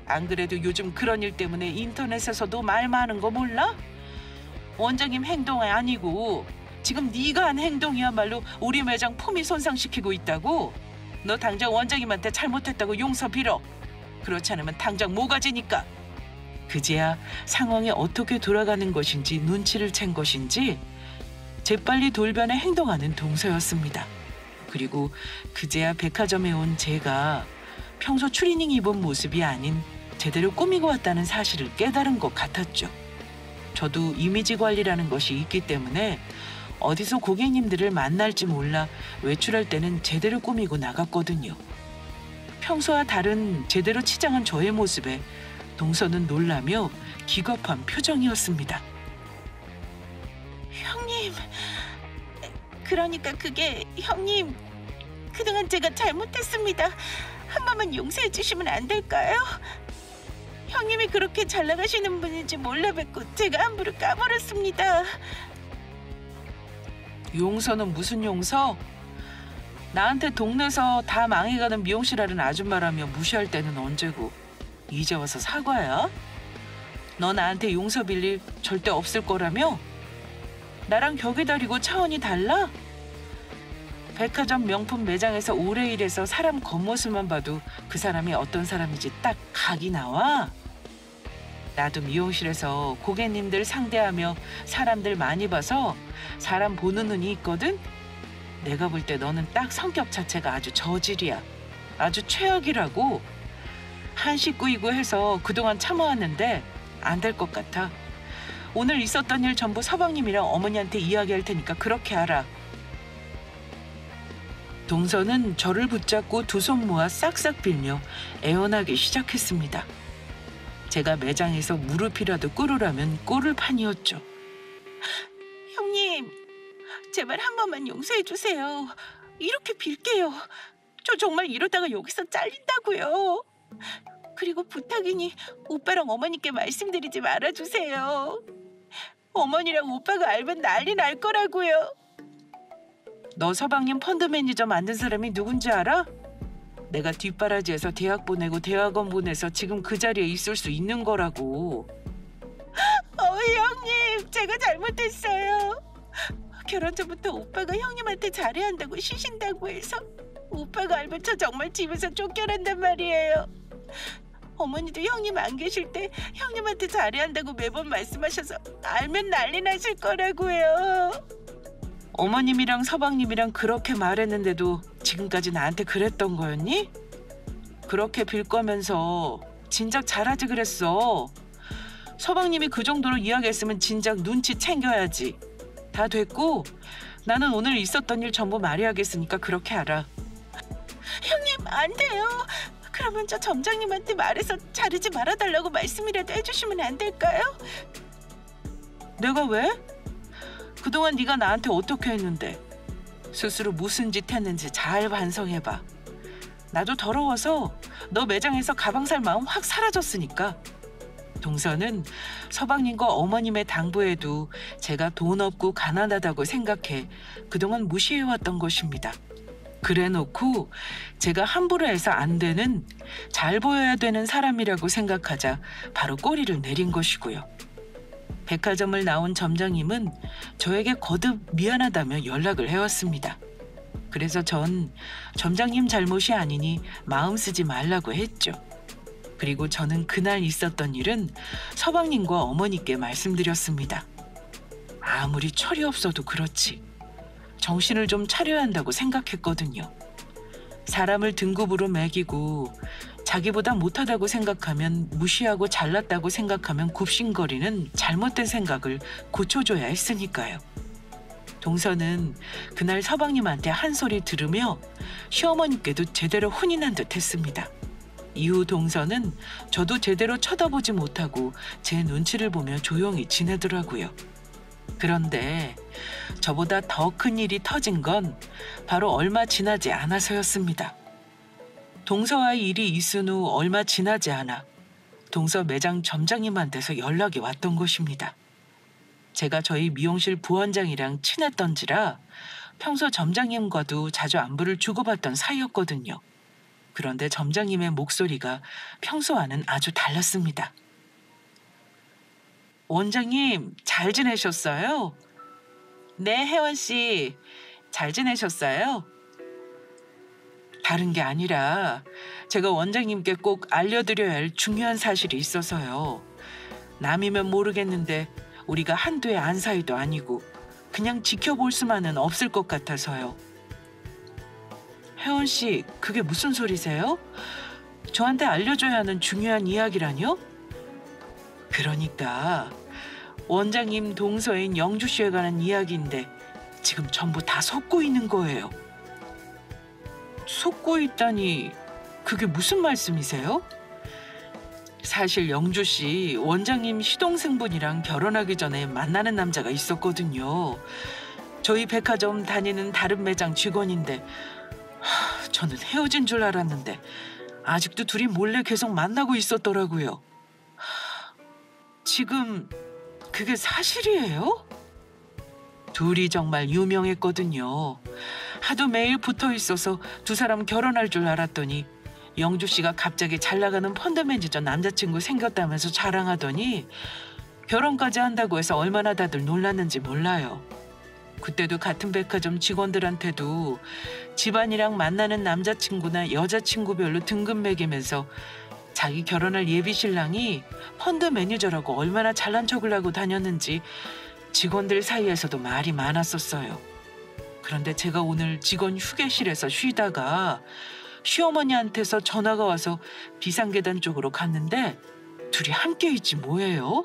안 그래도 요즘 그런 일 때문에 인터넷에서도 말 많은 거 몰라? 원장님 행동이 아니고 지금 네가 한 행동이야말로 우리 매장 품위 손상시키고 있다고. 너 당장 원장님한테 잘못했다고 용서 빌어. 그렇지 않으면 당장 모가지니까. 그제야 상황이 어떻게 돌아가는 것인지 눈치를 챈 것인지 재빨리 돌변해 행동하는 동서였습니다. 그리고 그제야 백화점에 온 제가 평소 추리닝 입은 모습이 아닌 제대로 꾸미고 왔다는 사실을 깨달은 것 같았죠. 저도 이미지 관리라는 것이 있기 때문에 어디서 고객님들을 만날지 몰라 외출할 때는 제대로 꾸미고 나갔거든요. 평소와 다른 제대로 치장한 저의 모습에 동서는 놀라며 기겁한 표정이었습니다. 형님, 그러니까 그게 형님, 그동안 제가 잘못했습니다. 한 번만 용서해 주시면 안 될까요? 형님이 그렇게 잘 나가시는 분인지 몰라 뵙고 제가 함부로 까버렸습니다. 용서는 무슨 용서? 나한테 동네에서 다 망해가는 미용실 하는 아줌마라며 무시할 때는 언제고 이제 와서 사과야? 너 나한테 용서 빌릴 절대 없을 거라며? 나랑 벽에 다리고 차원이 달라? 백화점 명품 매장에서 오래 일해서 사람 겉모습만 봐도 그 사람이 어떤 사람인지 딱 각이 나와? 나도 미용실에서 고객님들 상대하며 사람들 많이 봐서 사람 보는 눈이 있거든? 내가 볼 때 너는 딱 성격 자체가 아주 저질이야. 아주 최악이라고. 한 식구이고 해서 그동안 참아왔는데 안 될 것 같아. 오늘 있었던 일 전부 서방님이랑 어머니한테 이야기할 테니까 그렇게 알아. 동서는 저를 붙잡고 두 손 모아 싹싹 빌며 애원하기 시작했습니다. 제가 매장에서 무릎이라도 꿇으라면 꿇을 판이었죠. 형님, 제발 한 번만 용서해 주세요. 이렇게 빌게요. 저 정말 이러다가 여기서 잘린다고요. 그리고 부탁이니 오빠랑 어머니께 말씀드리지 말아주세요. 어머니랑 오빠가 알면 난리 날 거라고요. 너 서방님 펀드 매니저 만든 사람이 누군지 알아? 내가 뒷바라지에서 대학 보내고 대학원 보내서 지금 그 자리에 있을 수 있는 거라고. 형님, 제가 잘못했어요. 결혼 전부터 오빠가 형님한테 잘해야 한다고 쉬신다고 해서 오빠가 알면 저 정말 집에서 쫓겨난단 말이에요. 어머니도 형님 안 계실 때 형님한테 잘해야 한다고 매번 말씀하셔서 알면 난리 나실 거라고요. 어머님이랑 서방님이랑 그렇게 말했는데도 지금까지 나한테 그랬던 거였니? 그렇게 빌 거면서 진작 잘하지 그랬어. 서방님이 그 정도로 이야기했으면 진작 눈치 챙겨야지. 다 됐고 나는 오늘 있었던 일 전부 말해야겠으니까 그렇게 알아. 형님, 안 돼요. 그러면 저 점장님한테 말해서 자르지 말아달라고 말씀이라도 해주시면 안 될까요? 내가 왜? 그동안 네가 나한테 어떻게 했는데. 스스로 무슨 짓 했는지 잘 반성해봐. 나도 더러워서 너 매장에서 가방 살 마음 확 사라졌으니까. 동서는 서방님과 어머님의 당부에도 제가 돈 없고 가난하다고 생각해 그동안 무시해왔던 것입니다. 그래놓고 제가 함부로 해서 안 되는, 잘 보여야 되는 사람이라고 생각하자 바로 꼬리를 내린 것이고요. 백화점을 나온 점장님은 저에게 거듭 미안하다며 연락을 해왔습니다. 그래서 전 점장님 잘못이 아니니 마음 쓰지 말라고 했죠. 그리고 저는 그날 있었던 일은 서방님과 어머니께 말씀드렸습니다. 아무리 철이 없어도 그렇지 정신을 좀 차려야 한다고 생각했거든요. 사람을 등급으로 매기고 자기보다 못하다고 생각하면 무시하고 잘났다고 생각하면 굽신거리는 잘못된 생각을 고쳐줘야 했으니까요. 동서는 그날 서방님한테 한 소리 들으며 시어머니께도 제대로 혼이 난 듯 했습니다. 이후 동서는 저도 제대로 쳐다보지 못하고 제 눈치를 보며 조용히 지내더라고요. 그런데 저보다 더 큰 일이 터진 건 바로 얼마 지나지 않아서였습니다. 동서와의 일이 있은 후 얼마 지나지 않아 동서 매장 점장님한테서 연락이 왔던 것입니다. 제가 저희 미용실 부원장이랑 친했던지라 평소 점장님과도 자주 안부를 주고받던 사이였거든요. 그런데 점장님의 목소리가 평소와는 아주 달랐습니다. 원장님, 잘 지내셨어요? 네, 혜원 씨, 잘 지내셨어요? 다른 게 아니라 제가 원장님께 꼭 알려드려야 할 중요한 사실이 있어서요. 남이면 모르겠는데 우리가 한두의 안 사이도 아니고 그냥 지켜볼 수만은 없을 것 같아서요. 혜원 씨, 그게 무슨 소리세요? 저한테 알려줘야 하는 중요한 이야기라뇨? 그러니까 원장님 동서인 영주 씨에 관한 이야기인데 지금 전부 다 속고 있는 거예요. 속고 있다니 그게 무슨 말씀이세요? 사실 영주 씨 원장님 시동생분이랑 결혼하기 전에 만나는 남자가 있었거든요. 저희 백화점 다니는 다른 매장 직원인데 저는 헤어진 줄 알았는데 아직도 둘이 몰래 계속 만나고 있었더라고요. 지금 그게 사실이에요? 둘이 정말 유명했거든요. 하도 매일 붙어 있어서 두 사람 결혼할 줄 알았더니 영주 씨가 갑자기 잘 나가는 펀드 매니저 남자친구 생겼다면서 자랑하더니 결혼까지 한다고 해서 얼마나 다들 놀랐는지 몰라요. 그때도 같은 백화점 직원들한테도 집안이랑 만나는 남자친구나 여자친구별로 등급 매기면서 자기 결혼할 예비 신랑이 펀드 매니저라고 얼마나 잘난 척을 하고 다녔는지 직원들 사이에서도 말이 많았었어요. 그런데 제가 오늘 직원 휴게실에서 쉬다가 시어머니한테서 전화가 와서 비상계단 쪽으로 갔는데 둘이 함께 있지 뭐예요?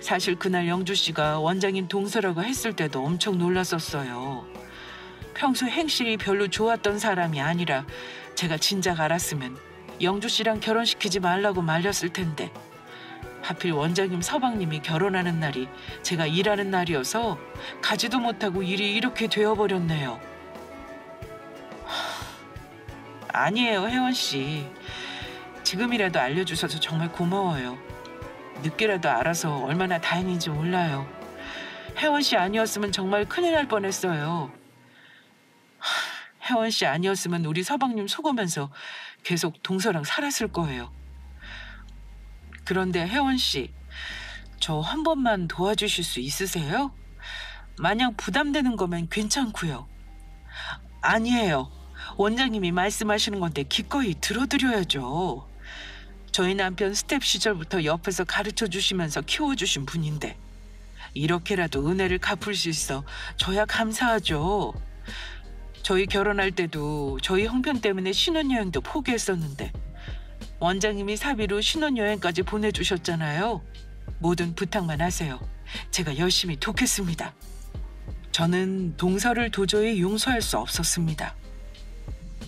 사실 그날 영주 씨가 원장님 동서라고 했을 때도 엄청 놀랐었어요. 평소 행실이 별로 좋았던 사람이 아니라 제가 진작 알았으면 영주 씨랑 결혼시키지 말라고 말렸을 텐데 하필 원장님 서방님이 결혼하는 날이 제가 일하는 날이어서 가지도 못하고 일이 이렇게 되어버렸네요. 아니에요, 혜원 씨. 지금이라도 알려주셔서 정말 고마워요. 늦게라도 알아서 얼마나 다행인지 몰라요. 혜원 씨 아니었으면 정말 큰일 날 뻔했어요. 혜원 씨 아니었으면 우리 서방님 속으면서 계속 동서랑 살았을 거예요. 그런데 혜원 씨, 저 한 번만 도와주실 수 있으세요? 만약 부담되는 거면 괜찮고요. 아니에요. 원장님이 말씀하시는 건데 기꺼이 들어드려야죠. 저희 남편 스텝 시절부터 옆에서 가르쳐 주시면서 키워주신 분인데 이렇게라도 은혜를 갚을 수 있어 저야 감사하죠. 저희 결혼할 때도 저희 형편 때문에 신혼여행도 포기했었는데 원장님이 사비로 신혼여행까지 보내주셨잖아요. 모든 부탁만 하세요. 제가 열심히 돕겠습니다. 저는 동서를 도저히 용서할 수 없었습니다.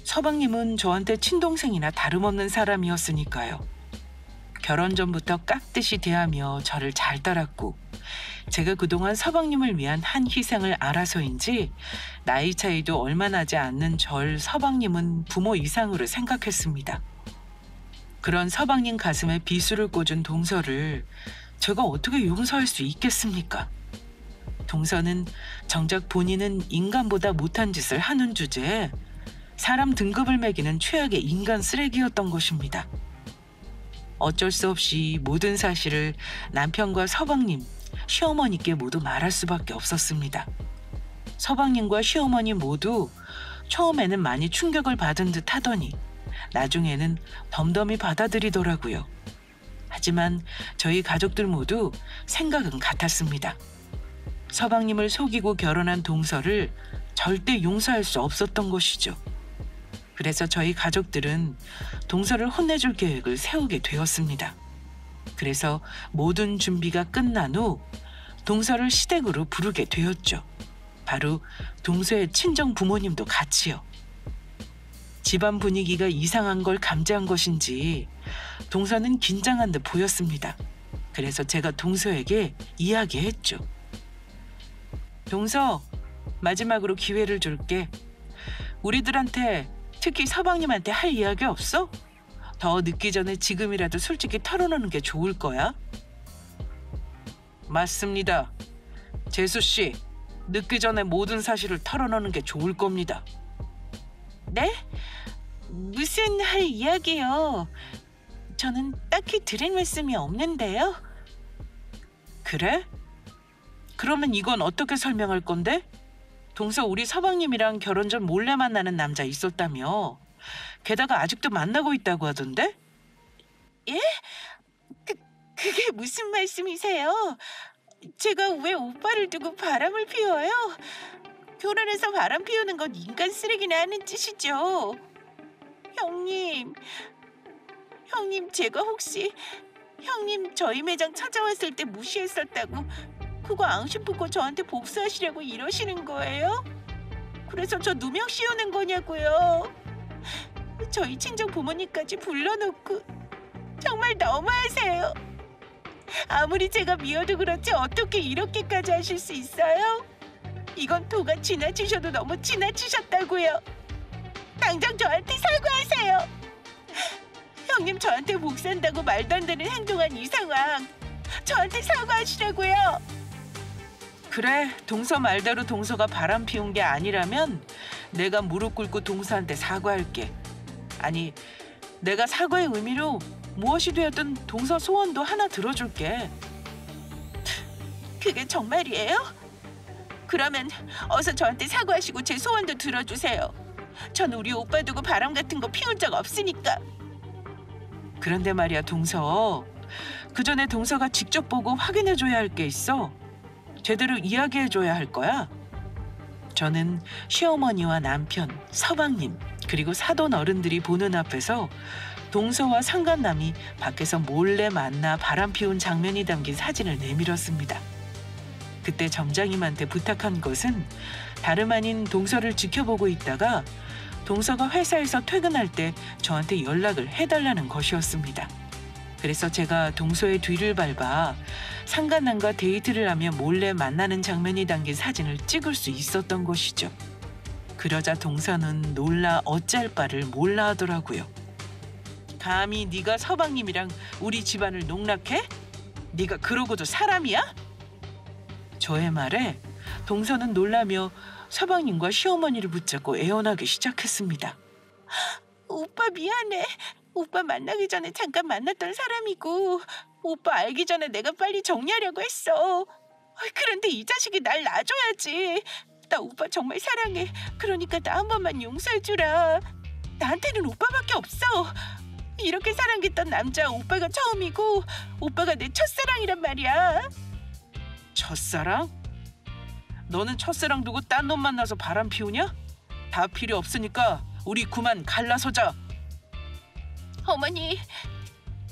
서방님은 저한테 친동생이나 다름없는 사람이었으니까요. 결혼 전부터 깍듯이 대하며 저를 잘 따랐고 제가 그동안 서방님을 위한 한 희생을 알아서인지 나이 차이도 얼마 나지 않는 절 서방님은 부모 이상으로 생각했습니다. 그런 서방님 가슴에 비수를 꽂은 동서를 제가 어떻게 용서할 수 있겠습니까? 동서는 정작 본인은 인간보다 못한 짓을 하는 주제에 사람 등급을 매기는 최악의 인간 쓰레기였던 것입니다. 어쩔 수 없이 모든 사실을 남편과 서방님, 시어머니께 모두 말할 수밖에 없었습니다. 서방님과 시어머니 모두 처음에는 많이 충격을 받은 듯 하더니 나중에는 덤덤히 받아들이더라고요. 하지만 저희 가족들 모두 생각은 같았습니다. 서방님을 속이고 결혼한 동서를 절대 용서할 수 없었던 것이죠. 그래서 저희 가족들은 동서를 혼내줄 계획을 세우게 되었습니다. 그래서 모든 준비가 끝난 후 동서를 시댁으로 부르게 되었죠. 바로 동서의 친정 부모님도 같이요. 집안 분위기가 이상한 걸 감지한 것인지 동서는 긴장한 듯 보였습니다. 그래서 제가 동서에게 이야기했죠. 동서, 마지막으로 기회를 줄게. 우리들한테, 특히 서방님한테 할 이야기 없어? 더 늦기 전에 지금이라도 솔직히 털어놓는 게 좋을 거야. 맞습니다. 재수 씨, 늦기 전에 모든 사실을 털어놓는 게 좋을 겁니다. 네? 무슨 할 이야기요? 저는 딱히 드릴 말씀이 없는데요. 그래? 그러면 이건 어떻게 설명할 건데? 동서 우리 서방님이랑 결혼 전 몰래 만나는 남자 있었다며. 게다가 아직도 만나고 있다고 하던데? 예? 그게 무슨 말씀이세요? 제가 왜 오빠를 두고 바람을 피워요? 결혼해서 바람 피우는 건 인간 쓰레기나 하는 짓이죠. 형님, 제가 혹시 형님 저희 매장 찾아왔을 때 무시했었다고 그거 안 싶고 저한테 복수하시려고 이러시는 거예요? 그래서 저 누명 씌우는 거냐고요? 저희 친정 부모님까지 불러놓고 정말 너무하세요. 아무리 제가 미워도 그렇지 어떻게 이렇게까지 하실 수 있어요? 이건 도가 지나치셔도 너무 지나치셨다고요. 당장 저한테 사과하세요. 형님 저한테 복수한다고 말도 안 되는 행동한 이 상황 저한테 사과하시라고요. 그래, 동서 말대로 동서가 바람 피운 게 아니라면 내가 무릎 꿇고 동서한테 사과할게. 아니, 내가 사과의 의미로 무엇이 되었든 동서 소원도 하나 들어줄게. 그게 정말이에요? 그러면 어서 저한테 사과하시고 제 소원도 들어주세요. 전 우리 오빠 두고 바람 같은 거 피운 적 없으니까. 그런데 말이야, 동서. 그 전에 동서가 직접 보고 확인해줘야 할 게 있어. 제대로 이야기해줘야 할 거야. 저는 시어머니와 남편, 서방님, 그리고 사돈 어른들이 보는 앞에서 동서와 상간남이 밖에서 몰래 만나 바람 피운 장면이 담긴 사진을 내밀었습니다. 그때 점장님한테 부탁한 것은 다름 아닌 동서를 지켜보고 있다가 동서가 회사에서 퇴근할 때 저한테 연락을 해달라는 것이었습니다. 그래서 제가 동서의 뒤를 밟아 상간남과 데이트를 하며 몰래 만나는 장면이 담긴 사진을 찍을 수 있었던 것이죠. 그러자 동서는 놀라 어찌할 바를 몰라 하더라고요. 감히 네가 서방님이랑 우리 집안을 농락해? 네가 그러고도 사람이야? 저의 말에 동서는 놀라며 서방님과 시어머니를 붙잡고 애원하기 시작했습니다. 오빠 미안해. 오빠 만나기 전에 잠깐 만났던 사람이고 오빠 알기 전에 내가 빨리 정리하려고 했어. 그런데 이 자식이 날 놔줘야지. 나 오빠 정말 사랑해. 그러니까 나 한 번만 용서해주라. 나한테는 오빠밖에 없어. 이렇게 사랑했던 남자 오빠가 처음이고 오빠가 내 첫사랑이란 말이야. 첫사랑? 너는 첫사랑 두고 딴 놈 만나서 바람 피우냐? 다 필요 없으니까 우리 그만 갈라서자. 어머니,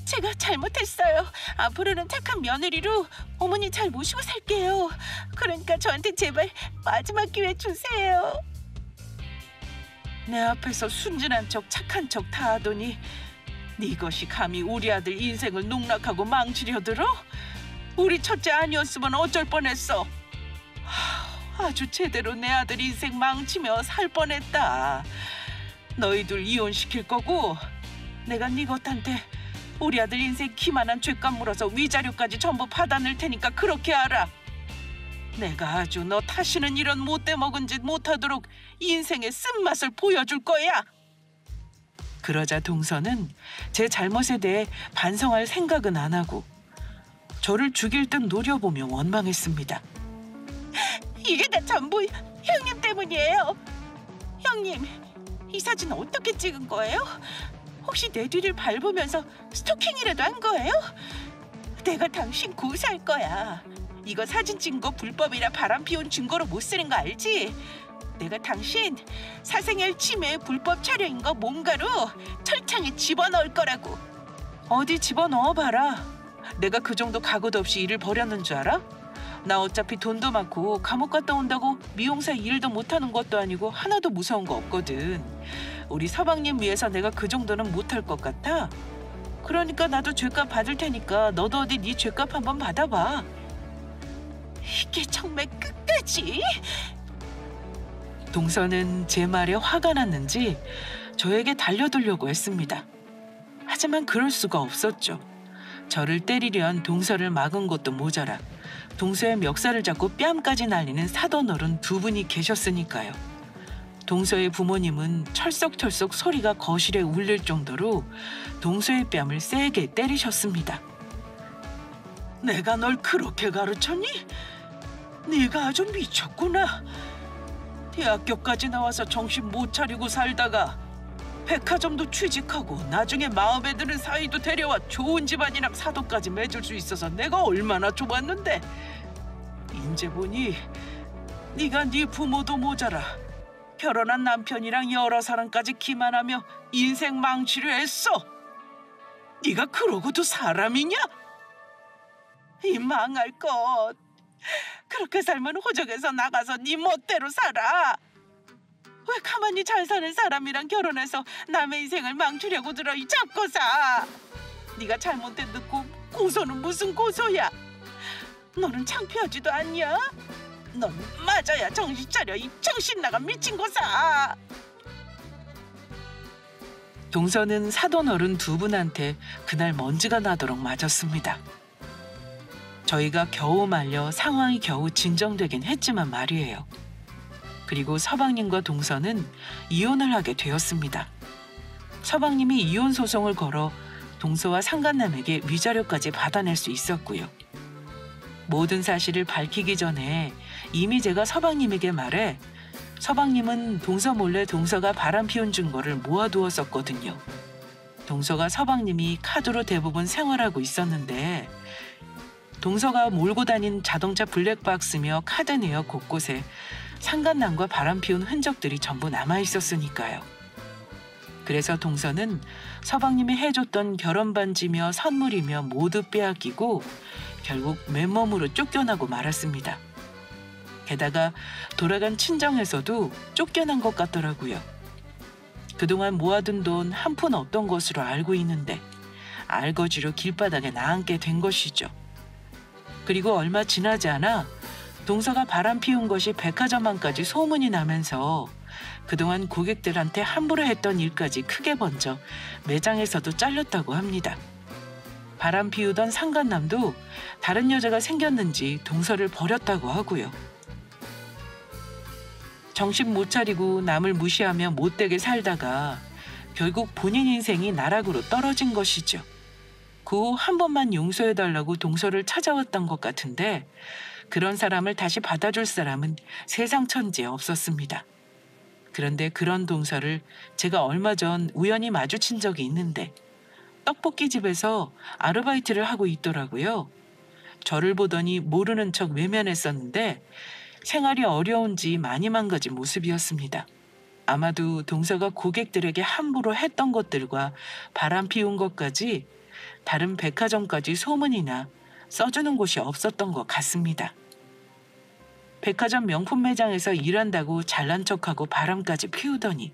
제가 잘못했어요. 앞으로는 착한 며느리로 어머니 잘 모시고 살게요. 그러니까 저한테 제발 마지막 기회 주세요. 내 앞에서 순진한 척 착한 척 다 하더니 네 것이 감히 우리 아들 인생을 농락하고 망치려 들어? 우리 첫째 아니었으면 어쩔 뻔했어. 아주 제대로 내 아들 인생 망치며 살 뻔했다. 너희들 이혼시킬 거고 내가 네 것한테 우리 아들 인생 기만한 죄값 물어서 위자료까지 전부 받아낼 테니까 그렇게 알아. 내가 아주 너 다시는 이런 못돼 먹은 짓 못하도록 인생의 쓴맛을 보여줄 거야. 그러자 동서는 제 잘못에 대해 반성할 생각은 안 하고 저를 죽일 듯 노려보며 원망했습니다. 이게 다 전부 형님 때문이에요. 형님, 이 사진 어떻게 찍은 거예요? 혹시 내 뒤를 밟으면서 스토킹이라도 한 거예요? 내가 당신 고소할 거야. 이거 사진 찍은 거 불법이라 바람 피운 증거로 못 쓰는 거 알지? 내가 당신 사생활 침해 불법 촬영인 거 뭔가로 철창에 집어넣을 거라고. 어디 집어넣어 봐라. 내가 그 정도 각오도 없이 일을 벌였는 줄 알아? 나 어차피 돈도 많고 감옥 갔다 온다고 미용사 일도 못하는 것도 아니고 하나도 무서운 거 없거든. 우리 서방님 위해서 내가 그 정도는 못할 것 같아? 그러니까 나도 죄값 받을 테니까 너도 어디 네 죄값 한번 받아봐. 이게 정말 끝까지? 동서는 제 말에 화가 났는지 저에게 달려들려고 했습니다. 하지만 그럴 수가 없었죠. 저를 때리려 동서를 막은 것도 모자라 동서의 멱살을 잡고 뺨까지 날리는 사돈어른 두 분이 계셨으니까요. 동서의 부모님은 철썩철썩 소리가 거실에 울릴 정도로 동서의 뺨을 세게 때리셨습니다. 내가 널 그렇게 가르쳤니? 네가 아주 미쳤구나. 대학교까지 나와서 정신 못 차리고 살다가 백화점도 취직하고 나중에 마음에 드는 사이도 데려와 좋은 집안이랑 사도까지 맺을 수 있어서 내가 얼마나 좋았는데. 인제 보니 네가 네 부모도 모자라 결혼한 남편이랑 여러 사람까지 기만하며 인생 망치려 했어. 네가 그러고도 사람이냐? 이 망할 것. 그렇게 살면 호적에서 나가서 네 멋대로 살아. 왜 가만히 잘 사는 사람이랑 결혼해서 남의 인생을 망치려고 들어 이 잡고사. 네가 잘못된 듣고 고소는 무슨 고소야. 너는 창피하지도 않냐? 넌 맞아야 정신 차려 이 정신 나간 미친 고사. 동서는 사돈어른 두 분한테 그날 먼지가 나도록 맞았습니다. 저희가 겨우 말려 상황이 겨우 진정되긴 했지만 말이에요. 그리고 서방님과 동서는 이혼을 하게 되었습니다. 서방님이 이혼 소송을 걸어 동서와 상간남에게 위자료까지 받아낼 수 있었고요. 모든 사실을 밝히기 전에 이미 제가 서방님에게 말해 서방님은 동서 몰래 동서가 바람 피운 증거를 모아두었었거든요. 동서가 서방님이 카드로 대부분 생활하고 있었는데 동서가 몰고 다닌 자동차 블랙박스며 카드 내역 곳곳에 상간남과 바람 피운 흔적들이 전부 남아있었으니까요. 그래서 동서는 서방님이 해줬던 결혼 반지며 선물이며 모두 빼앗기고 결국 맨몸으로 쫓겨나고 말았습니다. 게다가 돌아간 친정에서도 쫓겨난 것 같더라고요. 그동안 모아둔 돈 한 푼 없던 것으로 알고 있는데 알거지로 길바닥에 나앉게 된 것이죠. 그리고 얼마 지나지 않아 동서가 바람 피운 것이 백화점안까지 소문이 나면서 그동안 고객들한테 함부로 했던 일까지 크게 번져 매장에서도 잘렸다고 합니다. 바람 피우던 상간남도 다른 여자가 생겼는지 동서를 버렸다고 하고요. 정신 못 차리고 남을 무시하며 못되게 살다가 결국 본인 인생이 나락으로 떨어진 것이죠. 그 후 한 번만 용서해달라고 동서를 찾아왔던 것 같은데 그런 사람을 다시 받아줄 사람은 세상 천지에 없었습니다. 그런데 그런 동서를 제가 얼마 전 우연히 마주친 적이 있는데 떡볶이 집에서 아르바이트를 하고 있더라고요. 저를 보더니 모르는 척 외면했었는데 생활이 어려운지 많이 망가진 모습이었습니다. 아마도 동서가 고객들에게 함부로 했던 것들과 바람 피운 것까지 다른 백화점까지 소문이나 써주는 곳이 없었던 것 같습니다. 백화점 명품 매장에서 일한다고 잘난 척하고 바람까지 피우더니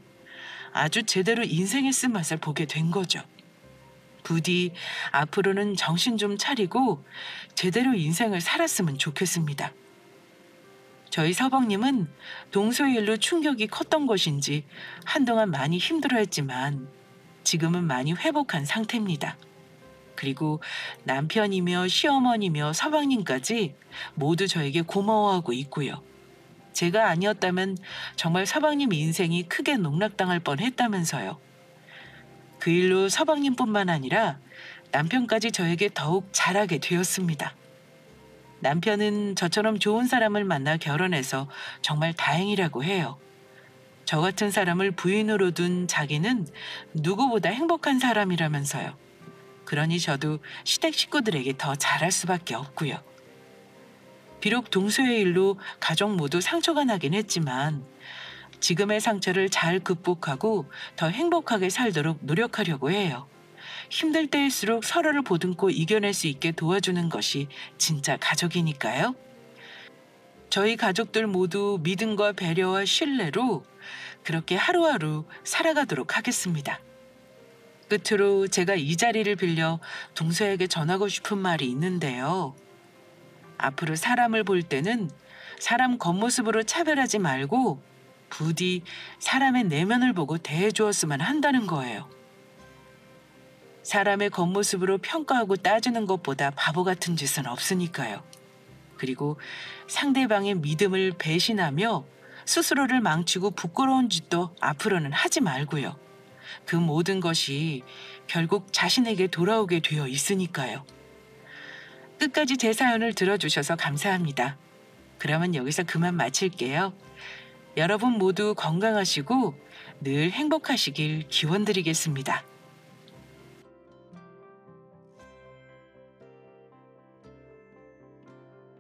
아주 제대로 인생의 쓴맛을 보게 된 거죠. 부디 앞으로는 정신 좀 차리고 제대로 인생을 살았으면 좋겠습니다. 저희 서방님은 동서의 일로 충격이 컸던 것인지 한동안 많이 힘들어했지만 지금은 많이 회복한 상태입니다. 그리고 남편이며 시어머니며 서방님까지 모두 저에게 고마워하고 있고요. 제가 아니었다면 정말 서방님 인생이 크게 농락당할 뻔했다면서요. 그 일로 서방님뿐만 아니라 남편까지 저에게 더욱 잘하게 되었습니다. 남편은 저처럼 좋은 사람을 만나 결혼해서 정말 다행이라고 해요. 저 같은 사람을 부인으로 둔 자기는 누구보다 행복한 사람이라면서요. 그러니 저도 시댁 식구들에게 더 잘할 수밖에 없고요. 비록 동서의 일로 가족 모두 상처가 나긴 했지만 지금의 상처를 잘 극복하고 더 행복하게 살도록 노력하려고 해요. 힘들 때일수록 서로를 보듬고 이겨낼 수 있게 도와주는 것이 진짜 가족이니까요. 저희 가족들 모두 믿음과 배려와 신뢰로 그렇게 하루하루 살아가도록 하겠습니다. 끝으로 제가 이 자리를 빌려 동서에게 전하고 싶은 말이 있는데요. 앞으로 사람을 볼 때는 사람 겉모습으로 차별하지 말고 부디 사람의 내면을 보고 대해주었으면 한다는 거예요. 사람의 겉모습으로 평가하고 따지는 것보다 바보 같은 짓은 없으니까요. 그리고 상대방의 믿음을 배신하며 스스로를 망치고 부끄러운 짓도 앞으로는 하지 말고요. 그 모든 것이 결국 자신에게 돌아오게 되어 있으니까요. 끝까지 제 사연을 들어주셔서 감사합니다. 그러면 여기서 그만 마칠게요. 여러분 모두 건강하시고 늘 행복하시길 기원드리겠습니다.